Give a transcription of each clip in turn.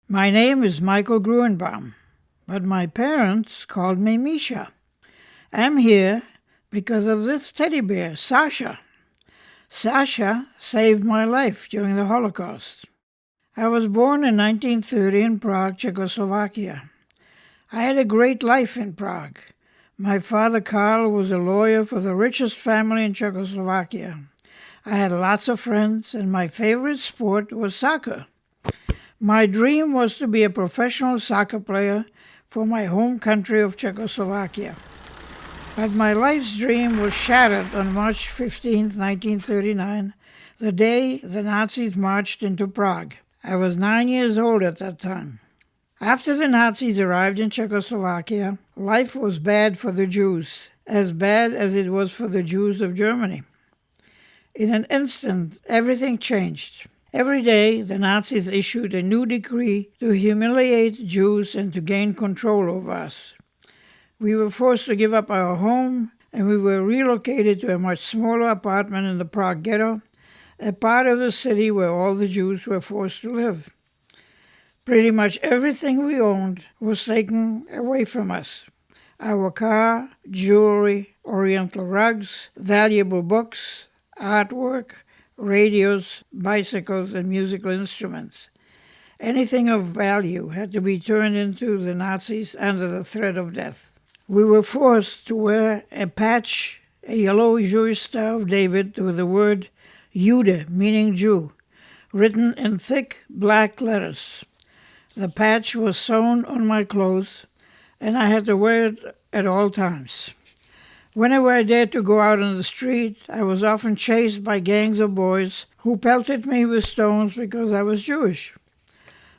My name is Michael Gruenbaum, but my parents called me Misha. I'm here because of this teddy bear, Sasha. Sasha saved my life during the Holocaust. I was born in 1930 in Prague, Czechoslovakia. I had a great life in Prague. My father, Karl, was a lawyer for the richest family in Czechoslovakia. I had lots of friends, and my favorite sport was soccer. My dream was to be a professional soccer player for my home country of Czechoslovakia. But my life's dream was shattered on March 15, 1939, the day the Nazis marched into Prague. I was 9 years old at that time. After the Nazis arrived in Czechoslovakia, life was bad for the Jews, as bad as it was for the Jews of Germany. In an instant, everything changed. Every day, the Nazis issued a new decree to humiliate Jews and to gain control over us. We were forced to give up our home, and we were relocated to a much smaller apartment in the Prague ghetto, a part of the city where all the Jews were forced to live. Pretty much everything we owned was taken away from us. Our car, jewelry, oriental rugs, valuable books, artwork, radios, bicycles, and musical instruments. Anything of value had to be turned into the Nazis under the threat of death. We were forced to wear a patch, a yellow Jewish Star of David with the word Jude, meaning Jew, written in thick black letters. The patch was sewn on my clothes, and I had to wear it at all times. Whenever I dared to go out on the street, I was often chased by gangs of boys who pelted me with stones because I was Jewish.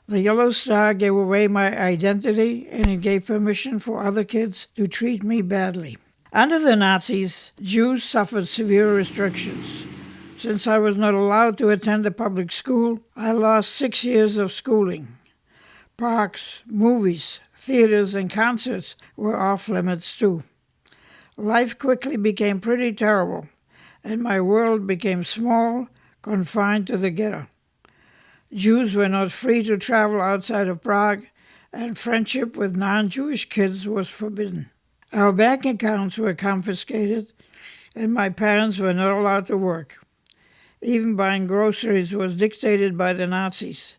The yellow star gave away my identity, and it gave permission for other kids to treat me badly. Under the Nazis, Jews suffered severe restrictions. Since I was not allowed to attend a public school, I lost 6 years of schooling. Parks, movies, theaters, and concerts were off limits too. Life quickly became pretty terrible, and my world became small, confined to the ghetto. Jews were not free to travel outside of Prague, and friendship with non-Jewish kids was forbidden. Our bank accounts were confiscated, and my parents were not allowed to work. Even buying groceries was dictated by the Nazis.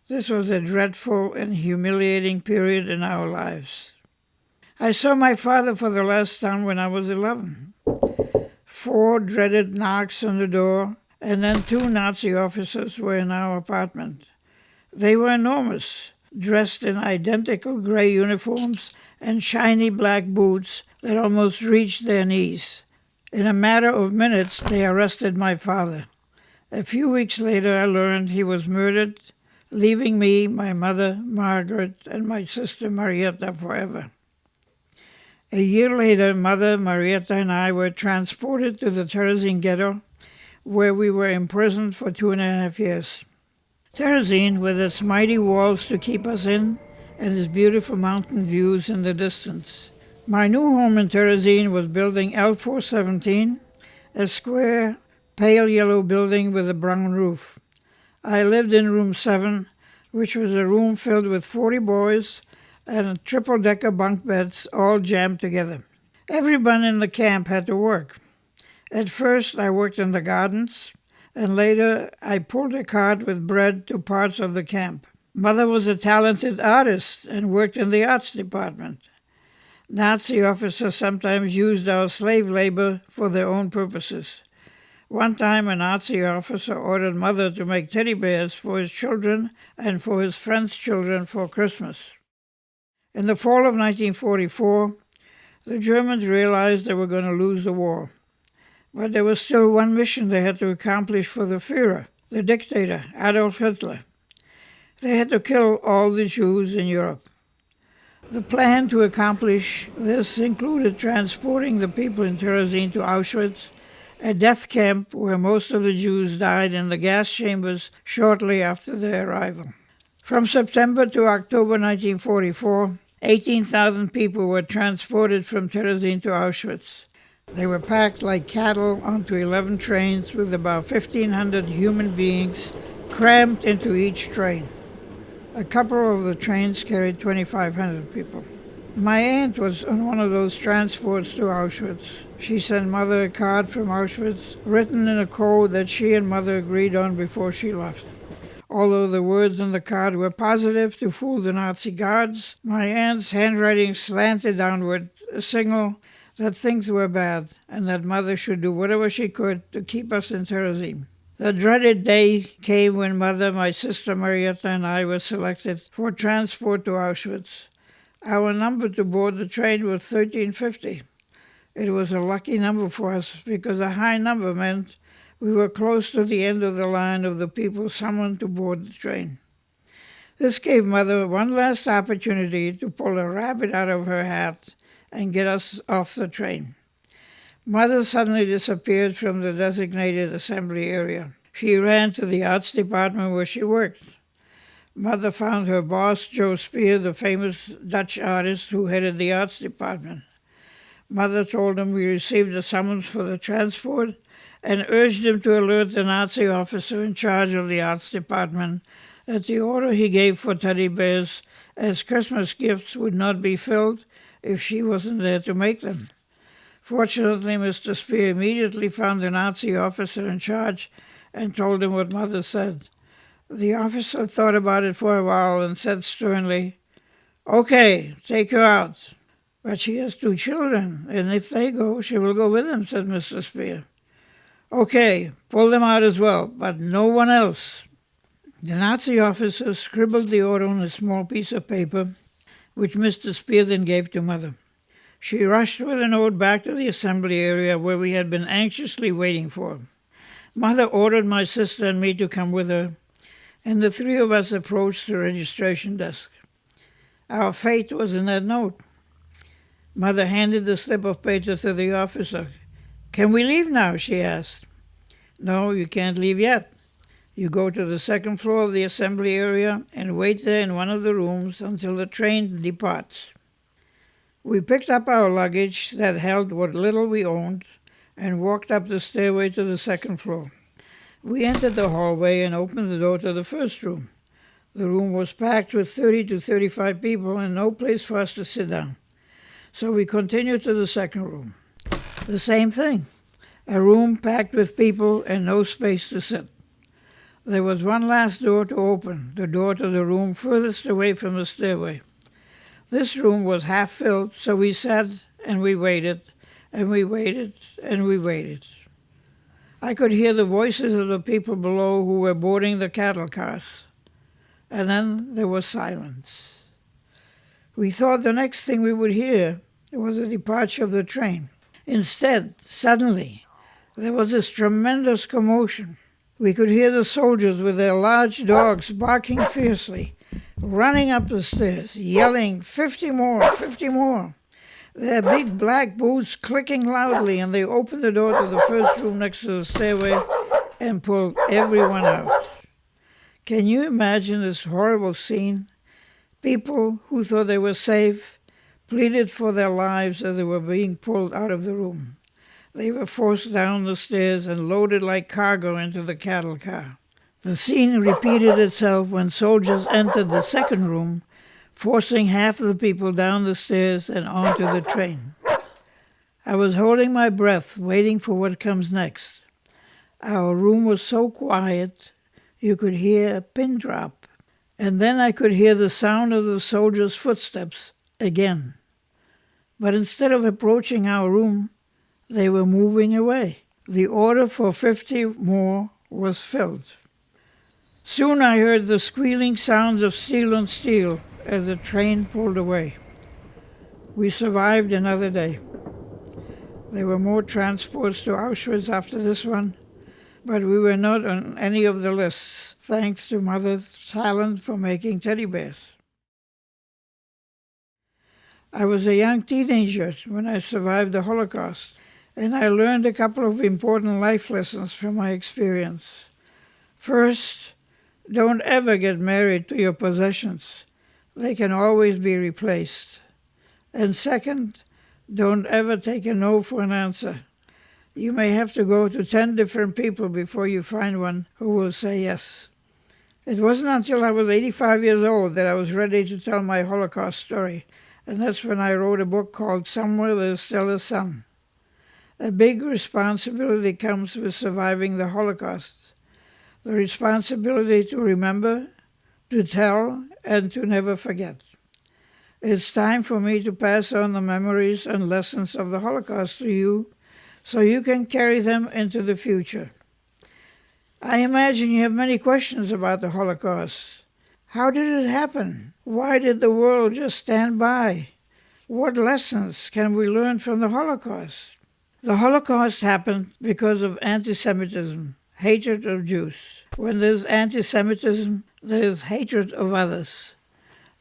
This was a dreadful and humiliating period in our lives. I saw my father for the last time when I was 11. 4 dreaded knocks on the door, and then 2 Nazi officers were in our apartment. They were enormous, dressed in identical gray uniforms and shiny black boots that almost reached their knees. In a matter of minutes, they arrested my father. A few weeks later, I learned he was murdered, leaving me, my mother, Margaret, and my sister, Marietta, forever. A year later, Mother, Marietta, and I were transported to the Terezin ghetto, where we were imprisoned for 2.5 years. Terezin, with its mighty walls to keep us in, and its beautiful mountain views in the distance. My new home in Terezin was building L417, a square, pale yellow building with a brown roof. I lived in room 7, which was a room filled with 40 boys, and triple-decker bunk beds all jammed together. Everyone in the camp had to work. At first, I worked in the gardens, and later I pulled a cart with bread to parts of the camp. Mother was a talented artist and worked in the arts department. Nazi officers sometimes used our slave labor for their own purposes. One time, a Nazi officer ordered Mother to make teddy bears for his children and for his friends' children for Christmas. In the fall of 1944, the Germans realized they were going to lose the war. But there was still one mission they had to accomplish for the Führer, the dictator, Adolf Hitler. They had to kill all the Jews in Europe. The plan to accomplish this included transporting the people in Terezin to Auschwitz, a death camp where most of the Jews died in the gas chambers shortly after their arrival. From September to October 1944, 18,000 people were transported from Terezin to Auschwitz. They were packed like cattle onto 11 trains with about 1,500 human beings crammed into each train. A couple of the trains carried 2,500 people. My aunt was on one of those transports to Auschwitz. She sent Mother a card from Auschwitz, written in a code that she and Mother agreed on before she left. Although the words on the card were positive to fool the Nazi guards, my aunt's handwriting slanted downward, a signal that things were bad and that Mother should do whatever she could to keep us in Terezin. The dreaded day came when Mother, my sister Marietta, and I were selected for transport to Auschwitz. Our number to board the train was 1350. It was a lucky number for us because a high number meant we were close to the end of the line of the people summoned to board the train. This gave Mother one last opportunity to pull a rabbit out of her hat and get us off the train. Mother suddenly disappeared from the designated assembly area. She ran to the arts department where she worked. Mother found her boss, Joe Speer, the famous Dutch artist who headed the arts department. Mother told him we received a summons for the transport and urged him to alert the Nazi officer in charge of the arts department that the order he gave for teddy bears as Christmas gifts would not be filled if she wasn't there to make them. Fortunately, Mr. Speer immediately found the Nazi officer in charge and told him what Mother said. The officer thought about it for a while and said sternly, "Okay, take her out." "But she has 2 children, and if they go, she will go with them," said Mr. Speer. "Okay, pull them out as well, but no one else." The Nazi officer scribbled the order on a small piece of paper, which Mr. Speer then gave to Mother. She rushed with a note back to the assembly area where we had been anxiously waiting for. Mother ordered my sister and me to come with her, and the 3 of us approached the registration desk. Our fate was in that note. Mother handed the slip of paper to the officer. "Can we leave now?" she asked. "No, you can't leave yet. You go to the 2nd floor of the assembly area and wait there in one of the rooms until the train departs." We picked up our luggage that held what little we owned and walked up the stairway to the 2nd floor. We entered the hallway and opened the door to the first room. The room was packed with 30 to 35 people and no place for us to sit down. So we continued to the 2nd room. The same thing. A room packed with people and no space to sit. There was one last door to open, the door to the room furthest away from the stairway. This room was half filled, so we sat and we waited, and we waited, and we waited. I could hear the voices of the people below who were boarding the cattle cars. And then there was silence. We thought the next thing we would hear was the departure of the train. Instead, suddenly, there was this tremendous commotion. We could hear the soldiers with their large dogs barking fiercely, running up the stairs, yelling, 50 more, 50 more. Their big black boots clicking loudly, and they opened the door to the first room next to the stairway and pulled everyone out. Can you imagine this horrible scene? People who thought they were safe pleaded for their lives as they were being pulled out of the room. They were forced down the stairs and loaded like cargo into the cattle car. The scene repeated itself when soldiers entered the 2nd room, forcing half of the people down the stairs and onto the train. I was holding my breath, waiting for what comes next. Our room was so quiet, you could hear a pin drop, and then I could hear the sound of the soldiers' footsteps again. But instead of approaching our room, they were moving away. The order for 50 more was filled. Soon I heard the squealing sounds of steel on steel as the train pulled away. We survived another day. There were more transports to Auschwitz after this one, but we were not on any of the lists, thanks to Mother's talent for making teddy bears. I was a young teenager when I survived the Holocaust, and I learned a couple of important life lessons from my experience. First, don't ever get married to your possessions. They can always be replaced. And second, don't ever take a no for an answer. You may have to go to 10 different people before you find one who will say yes. It wasn't until I was 85 years old that I was ready to tell my Holocaust story, and that's when I wrote a book called Somewhere There's Still a Sun. A big responsibility comes with surviving the Holocaust. The responsibility to remember, to tell, and to never forget. It's time for me to pass on the memories and lessons of the Holocaust to you so you can carry them into the future. I imagine you have many questions about the Holocaust. How did it happen? Why did the world just stand by? What lessons can we learn from the Holocaust? The Holocaust happened because of anti-Semitism, hatred of Jews. When there's anti-Semitism, there's hatred of others.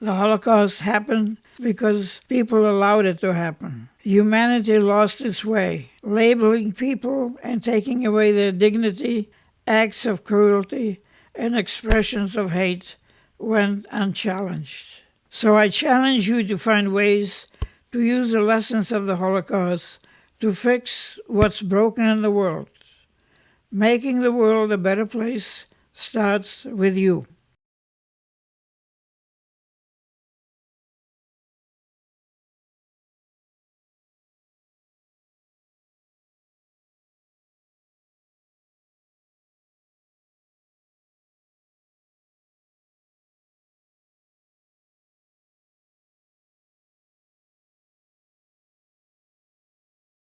The Holocaust happened because people allowed it to happen. Humanity lost its way, labeling people and taking away their dignity. Acts of cruelty and expressions of hate went unchallenged. So I challenge you to find ways to use the lessons of the Holocaust to fix what's broken in the world. Making the world a better place starts with you.